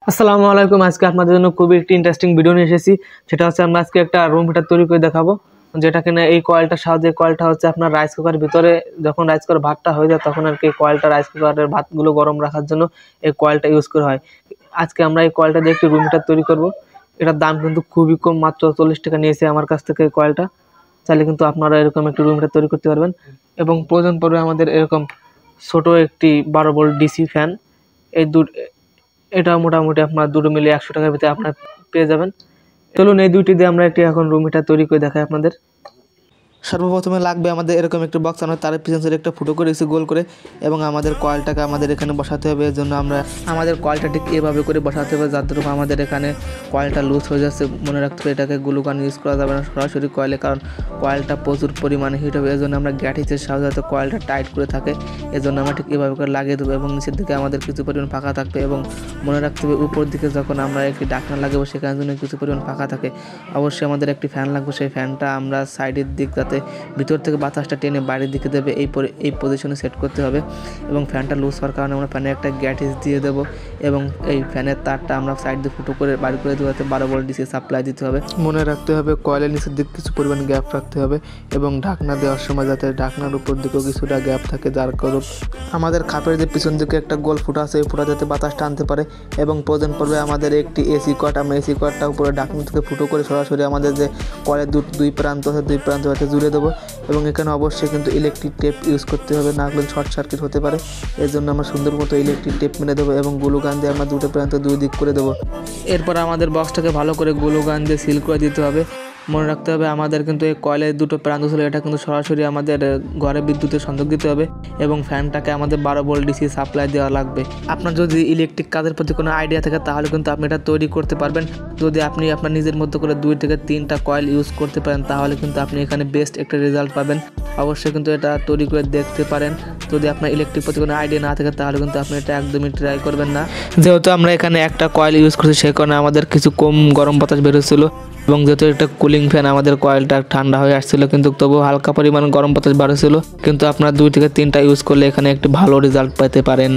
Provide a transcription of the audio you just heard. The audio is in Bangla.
আসসালামু আলাইকুম। আজকে আপনাদের জন্য খুবই একটি ইন্টারেস্টিং ভিডিও নিয়ে এসেছি। সেটা হচ্ছে আমরা আজকে একটা রুম হিটার তৈরি করে দেখাবো, যেটা কিনা এই কয়েলটার সাহায্যে, কয়েলটা হচ্ছে আপনার রাইস কুকারের ভিতরে যখন রাইস কুকার ভাতটা হয়ে যায় তখন আর কি কয়েলটা রাইস কুকারের ভাতগুলো গরম রাখার জন্য এই কয়েলটা ইউজ করা হয়। আজকে আমরা এই কয়েলটা দিয়ে একটি রুম হিটার তৈরি করব। এটার দাম কিন্তু খুবই কম, মাত্র 40 টাকা নিয়েছে আমার কাছ থেকে এই কয়েলটা। চাইলে কিন্তু আপনারা এরকম একটি রুম হিটার তৈরি করতে পারবেন। এবং প্রয়োজন পড়বে আমাদের এরকম ছোট একটি 12 ভোল্ট ডিসি ফ্যান। এই এটা মোটামুটি আপনার দুটো মিলে 100 টাকার ভিতরে আপনার পেয়ে যাবেন। চলুন এই দুইটি দিয়ে আমরা একটি এখন রুম হিটার তৈরি করে দেখাই আপনাদের। সর্বপ্রথমে লাগবে আমাদের এরকম একটা বক্স, আমরা তার পিছন সাইডে একটা ফুটো করে গোল করে, এবং আমাদের কয়েলটাকে আমাদের এখানে বসাতে হবে। এর জন্য আমরা আমাদের কয়েলটা ঠিক এভাবে করে বসাতে হবে যার জন্য আমাদের এখানে কয়েলটা লুজ হয়ে যাচ্ছে। মনে রাখতে হবে এটাকে গ্লু গান ইউজ করা যাবে না সরাসরি কয়েলে, কারণ কয়েলটা প্রচুর পরিমাণে হিট হবে। এর জন্য আমরা গ্যাটিসের সাহায্যে কয়েলটা টাইট করে থাকে। এর জন্য আমরা ঠিক এভাবে করে লাগিয়ে দেবো, এবং নিচের দিকে আমাদের কিছু পরিমাণ ফাঁকা থাকবে। এবং মনে রাখতে হবে উপর দিকে যখন আমরা একটি ঢাকনা লাগাবো সেখানে জন্য কিছু পরিমাণ ফাঁকা থাকে। অবশ্যই আমাদের একটি ফ্যান লাগবে, সেই ফ্যানটা আমরা সাইডের দিক যাতে ভিতর থেকে বাতাসটা টেনে বাইরের দিকে দেবে এই পজিশনে সেট করতে হবে। এবং ফ্যানটা লুজ হওয়ার কারণে আমরা ফ্যানে একটা গ্যাটিস দিয়ে দেবো, এবং এই ফ্যানের তারটা আমরা সাইড দিয়ে ফুটো করে বাইর করে দেবো, 12 ভোল্ট ডিসি সাপ্লাই দিতে হবে। মনে রাখতে হবে কয়েলের নিচের দিকে কিছু পরিমাণ গ্যাপ রাখতে হবে, এবং ঢাকনা দেওয়ার সময় যাতে ঢাকনার উপর দিকেও কিছুটা গ্যাপ থাকে, যার কারণে আমাদের খাপের যে পিছন দিকে একটা গোল ফুটা আছে, এই ফুটা যাতে বাতাস টানতে পারে। এবং প্রয়োজন পড়বে আমাদের একটি এসি কট, আমরা এসি কটটা উপরে ঢাকনা থেকে ফুটো করে সরাসরি আমাদের যে কয়েলের দুই প্রান্ত আছে দুই প্রান্ত জুড়ে দেবো। এবং এখানে অবশ্যই কিন্তু ইলেকট্রিক টেপ ইউজ করতে হবে, না হলে শর্ট সার্কিট হতে পারে। এর জন্য আমরা সুন্দর মতো ইলেকট্রিক টেপ মেরে দেবো, এবং গ্লু গান দিয়ে আমরা দুটো প্রান্ত দুই দিক করে দেবো। এরপর আমাদের বক্সটাকে ভালো করে গ্লু গান দিয়ে সিল করে দিতে হবে। মনে রাখতে হবে আমাদের কিন্তু এই কয়েলের দুটো প্রান্ত ছিল, এটা কিন্তু সরাসরি আমাদের ঘরে বিদ্যুতের সংযোগ দিতে হবে, এবং ফ্যানটাকে আমাদের 12 ভোল্ট ডিসি সাপ্লাই দেওয়া লাগবে। আপনার যদি ইলেকট্রিক কাজের প্রতি কোনো আইডিয়া থাকে তাহলে কিন্তু আপনি এটা তৈরি করতে পারবেন। যদি আপনি আপনার নিজের মতো করে 2 থেকে 3টা কয়েল ইউজ করতে পারেন তাহলে কিন্তু আপনি এখানে বেস্ট একটা রেজাল্ট পাবেন। অবশ্যই কিন্তু এটা তৈরি করে দেখতে পারেন। যদি আপনার ইলেকট্রিক প্রতি কোনো আইডিয়া না থাকে তাহলে কিন্তু আপনি এটা একদমই ট্রাই করবেন না। যেহেতু আমরা এখানে একটা কয়েল ইউজ করছি সেই কারণে আমাদের কিছু কম গরম বাতাস বেরোচ্ছিল, এবং যেহেতু একটা কুলিং ফ্যান আমাদের কয়েলটা ঠান্ডা হয়ে আসছিল, কিন্তু তবুও হালকা পরিমাণ গরম বাতাস বেরোচ্ছিল। কিন্তু আপনার 2 থেকে 3টা ইউজ করলে এখানে একটি ভালো রেজাল্ট পেতে পারেন।